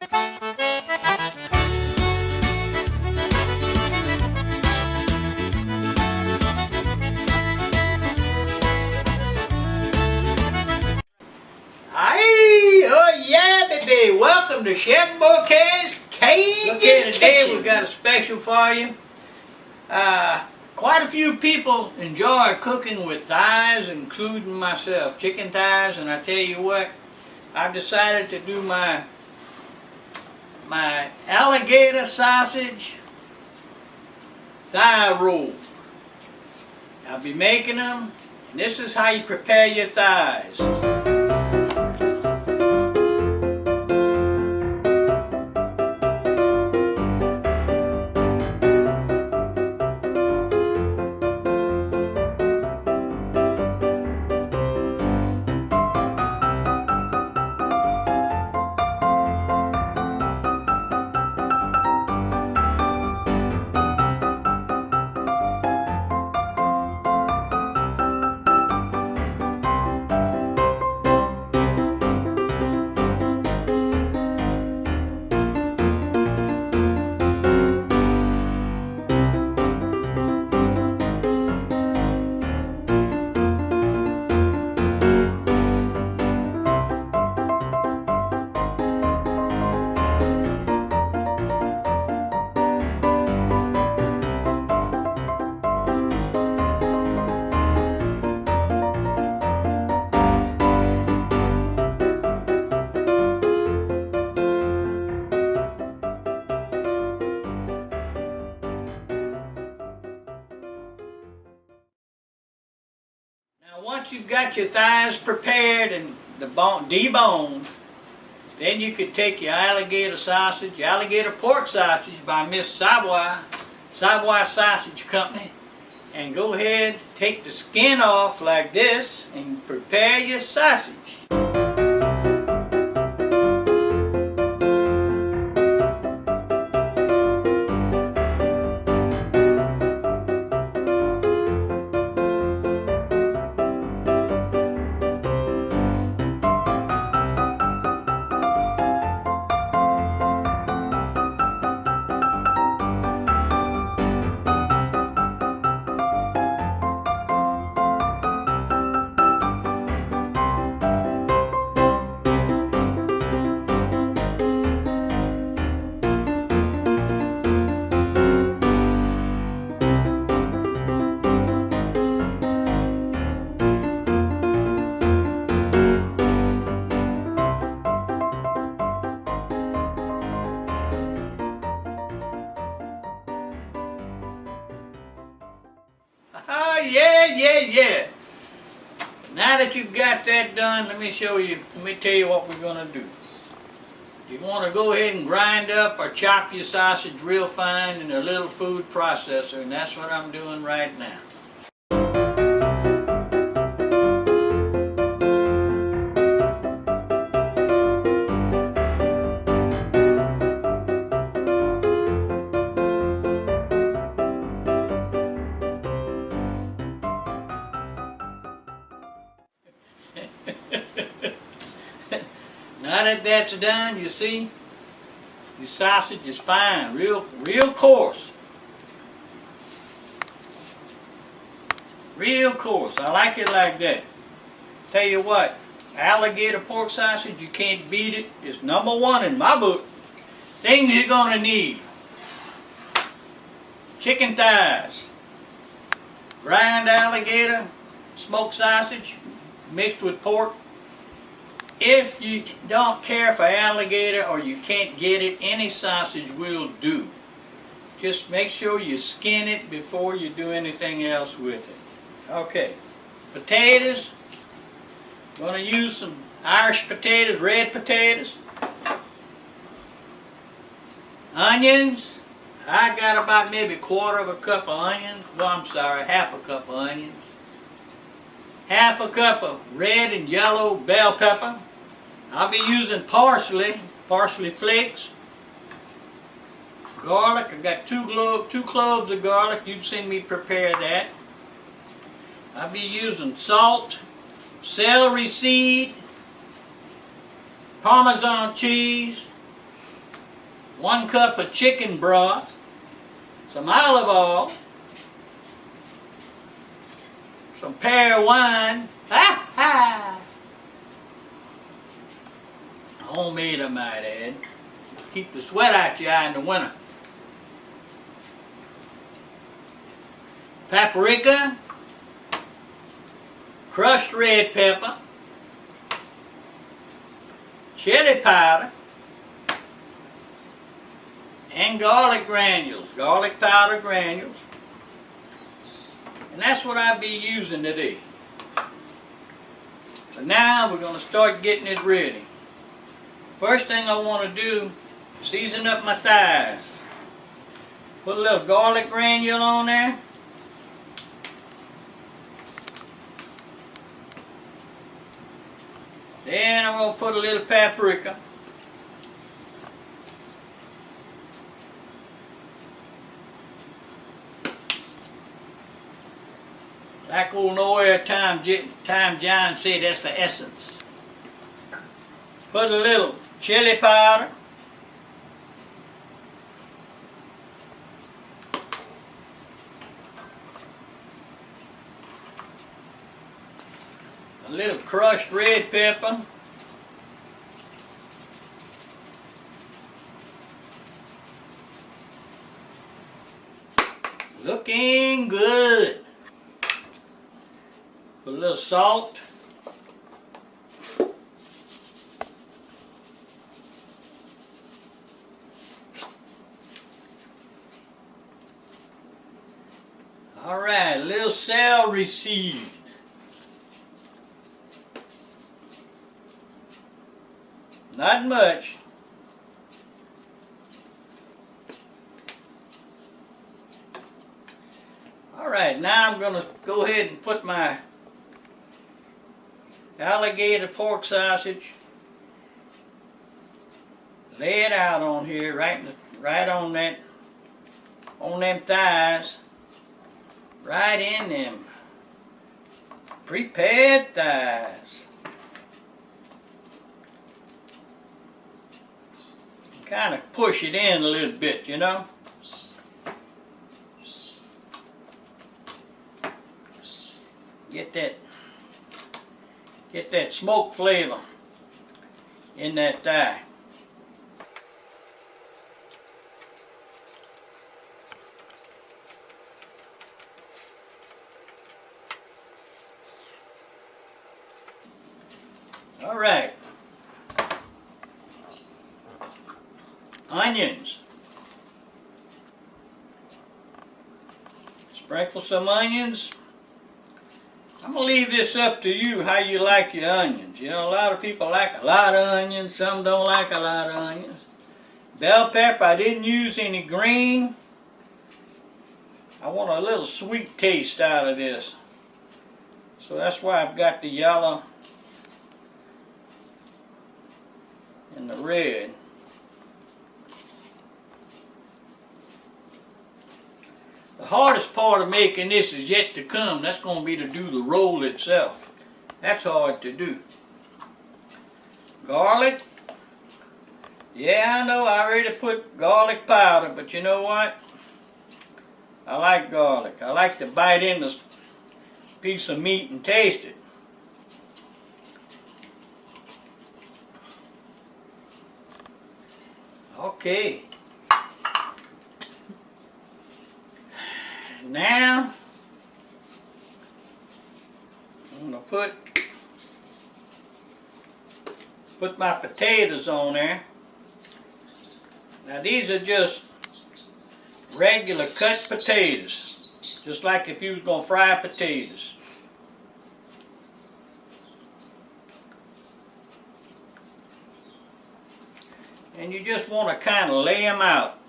Aieee! Oh yeah, baby! Welcome to Chef Bourque's Cajun Kitchen. Today we've got a special for you. Quite a few people enjoy cooking with thighs, including myself. Chicken thighs, and I tell you what, I've decided to do my alligator sausage thigh roll. I'll be making them, and this is how you prepare your thighs. Now once you've got your thighs prepared and the bone deboned, then you could take your alligator sausage, alligator pork sausage by Miss Savoy Sausage Company, and go ahead, take the skin off like this and prepare your sausage. Oh yeah. Now that you've got that done, let me tell you what we're going to do. You want to go ahead and grind up or chop your sausage real fine in a little food processor, and that's what I'm doing right now. Now that that's done, you see, your sausage is fine, real coarse. Real coarse. I like it like that. Tell you what, alligator pork sausage, you can't beat it. It's #1 in my book. Things you're gonna need: chicken thighs, grind alligator, smoked sausage mixed with pork. If you don't care for alligator or you can't get it, any sausage will do. Just make sure you skin it before you do anything else with it. Okay, potatoes. I'm going to use some Irish potatoes, red potatoes. Onions. I got about maybe 1/4 cup of onions. Well, I'm sorry, 1/2 cup of onions. 1/2 cup of red and yellow bell pepper. I'll be using parsley flakes. Garlic, I've got two cloves of garlic. You've seen me prepare that. I'll be using salt, celery seed, Parmesan cheese, 1 cup of chicken broth, some olive oil, some pear wine, homemade I might add, keep the sweat out your eye in the winter. Paprika, crushed red pepper, chili powder, and garlic granules, garlic powder granules. And that's what I'll be using today. So now we're going to start getting it ready. First thing I want to do, season up my thighs. Put a little garlic granule on there. Then I'm going to put a little paprika. Like old nowhere time John said, that's the essence. Put a little chili powder. A little crushed red pepper. Looking good. Put a little salt. Alright, a little celery seed. Not much. Alright, now I'm going to go ahead and put my alligator pork sausage, lay it out on here, right on them thighs, right in them prepared thighs. Kind of push it in a little bit, you know. Get that smoke flavor in that thigh. All right. Onions. Sprinkle some onions. I'm going to leave this up to you how you like your onions. You know, a lot of people like a lot of onions, some don't like a lot of onions. Bell pepper, I didn't use any green. I want a little sweet taste out of this. So that's why I've got the yellow and the red. The hardest part of making this is yet to come. That's going to be to do the roll itself. That's hard to do. Garlic. Yeah, I know I already put garlic powder, but you know what? I like garlic. I like to bite in this piece of meat and taste it. Okay. Now, I'm going to put my potatoes on there. Now these are just regular cut potatoes, just like if you was going to fry potatoes. And you just want to kind of lay them out.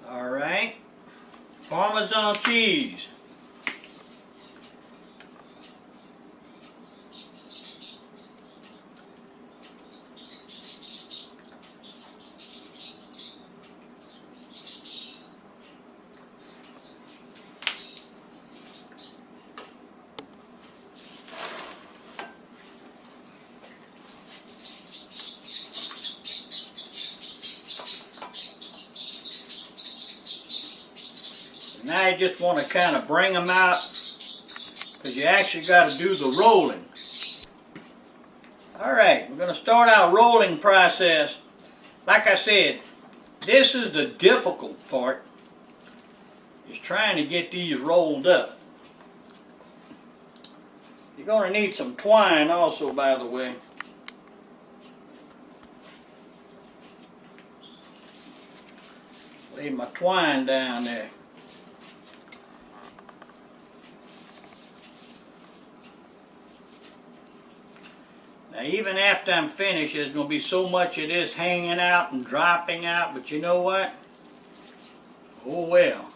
Alright, Parmesan cheese. Now you just want to kind of bring them out, because you actually got to do the rolling. Alright, we're going to start our rolling process. Like I said, this is the difficult part, is trying to get these rolled up. You're going to need some twine also, by the way. Lay my twine down there. Now even after I'm finished, there's going to be so much of this hanging out and dropping out, but you know what? Oh well.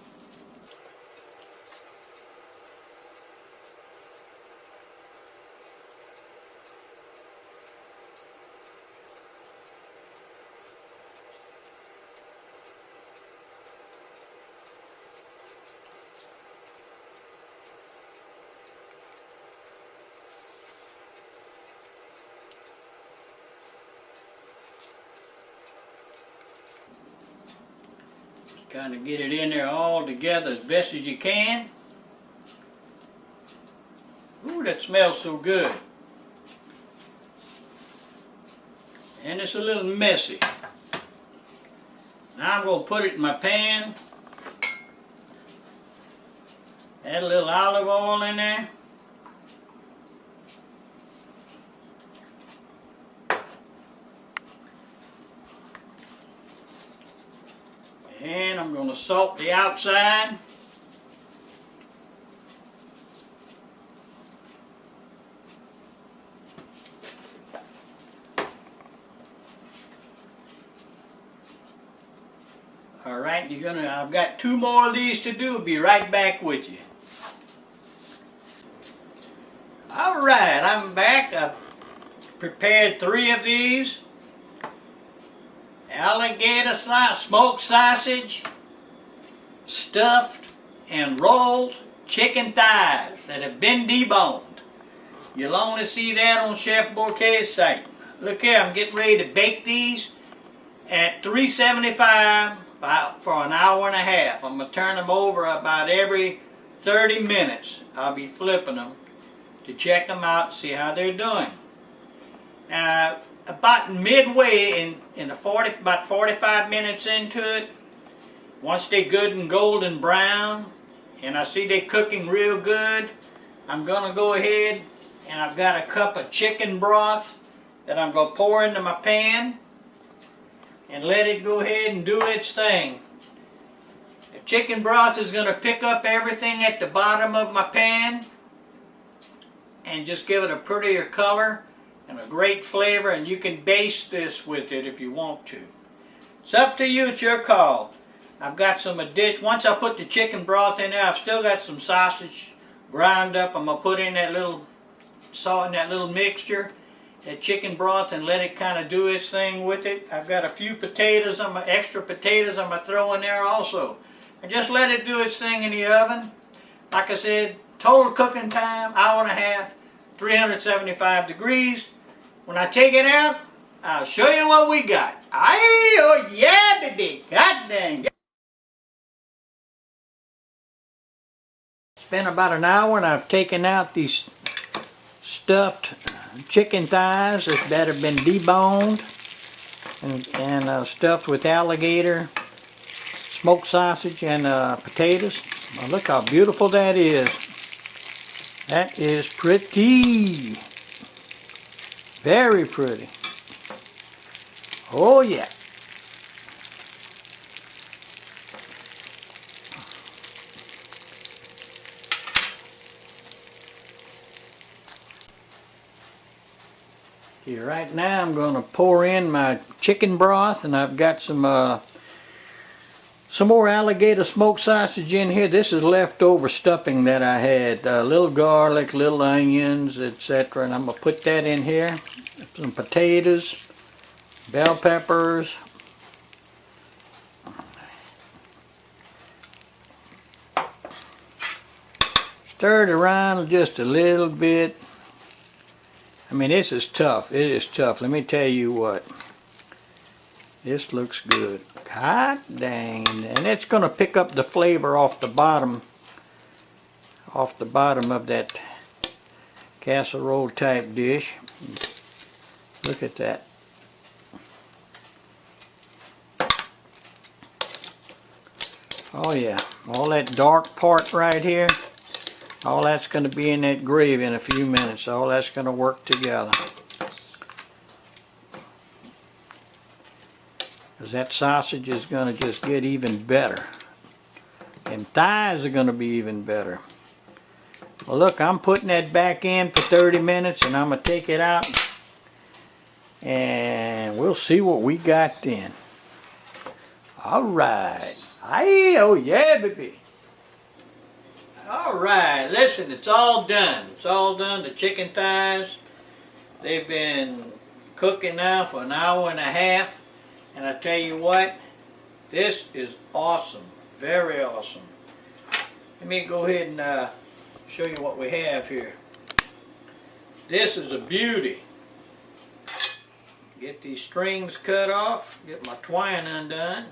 Kind of get it in there all together as best as you can. Ooh, that smells so good. And it's a little messy. Now I'm going to put it in my pan. Add a little olive oil in there. And I'm going to salt the outside. Alright, I've got 2 more of these to do. Be right back with you. Alright, I'm back. I've prepared 3 of these. Alligator smoked sausage, stuffed and rolled chicken thighs that have been deboned. You'll only see that on Chef Bourque's site. Look here, I'm getting ready to bake these at 375 for an hour and a half. I'm going to turn them over about every 30 minutes. I'll be flipping them to check them out and see how they're doing. Now, about midway about 45 minutes into it, once they're good and golden brown and I see they're cooking real good, I'm going to go ahead and I've got a cup of chicken broth that I'm going to pour into my pan and let it go ahead and do its thing. The chicken broth is going to pick up everything at the bottom of my pan and just give it a prettier color and a great flavor, and you can baste this with it if you want to. It's up to you, it's your call. I've got some addition. Once I put the chicken broth in there, I've still got some sausage ground up. I'm going to put in that little salt in that little mixture, that chicken broth, and let it kind of do its thing with it. I've got a few potatoes, extra potatoes I'm going to throw in there also. And just let it do its thing in the oven. Like I said, total cooking time, hour and a half, 375 degrees. When I take it out, I'll show you what we got. Aye, oh yeah, baby. God dang. It's been about an hour and I've taken out these stuffed chicken thighs that have been deboned and stuffed with alligator, smoked sausage, and potatoes. Well, look how beautiful that is. That is pretty. Very pretty. Oh yeah. Here, right now I'm going to pour in my chicken broth, and I've got some more alligator smoked sausage in here. This is leftover stuffing that I had. Little garlic, little onions, etc. And I'm going to put that in here. Some potatoes, bell peppers, stir it around just a little bit. I mean, this is tough. It is tough. Let me tell you what. This looks good. Hot dang. And it's going to pick up the flavor off the bottom of that casserole type dish. Look at that. Oh yeah, all that dark part right here, all that's going to be in that gravy in a few minutes. All that's going to work together. Because that sausage is going to just get even better. And thighs are going to be even better. Well look, I'm putting that back in for 30 minutes and I'm going to take it out. And we'll see what we got then. Alright. Aye, oh yeah, baby. Alright, listen, it's all done. It's all done. The chicken thighs, they've been cooking now for an hour and a half. And I tell you what, this is awesome. Very awesome. Let me go ahead and show you what we have here. This is a beauty. Get these strings cut off. Get my twine undone.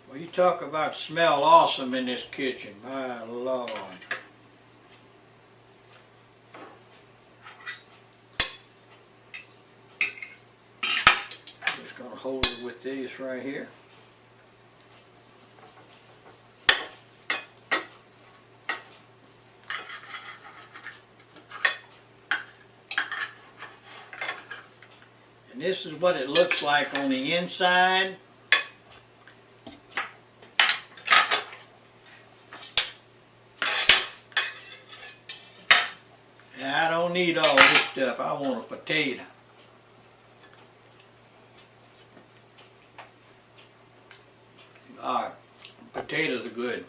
Well, you talk about smell awesome in this kitchen. My Lord. Just going to hold it with these right here. And this is what it looks like on the inside. I don't need all this stuff. I want a potato. Alright, potatoes are good.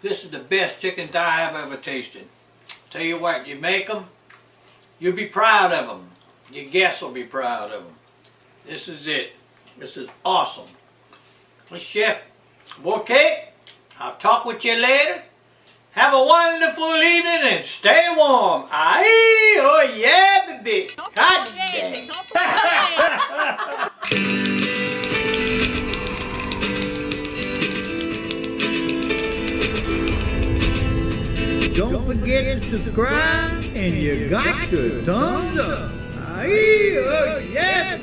This is the best chicken thigh I've ever tasted. Tell you what, you make them, you'll be proud of them. Your guests will be proud of them. This is it. This is awesome. Well, Chef Bourque, I'll talk with you later. Have a wonderful evening and stay warm. Aye, oh yeah, baby. God damn. Don't forget to subscribe and you got your thumbs up. Aye, oh yeah.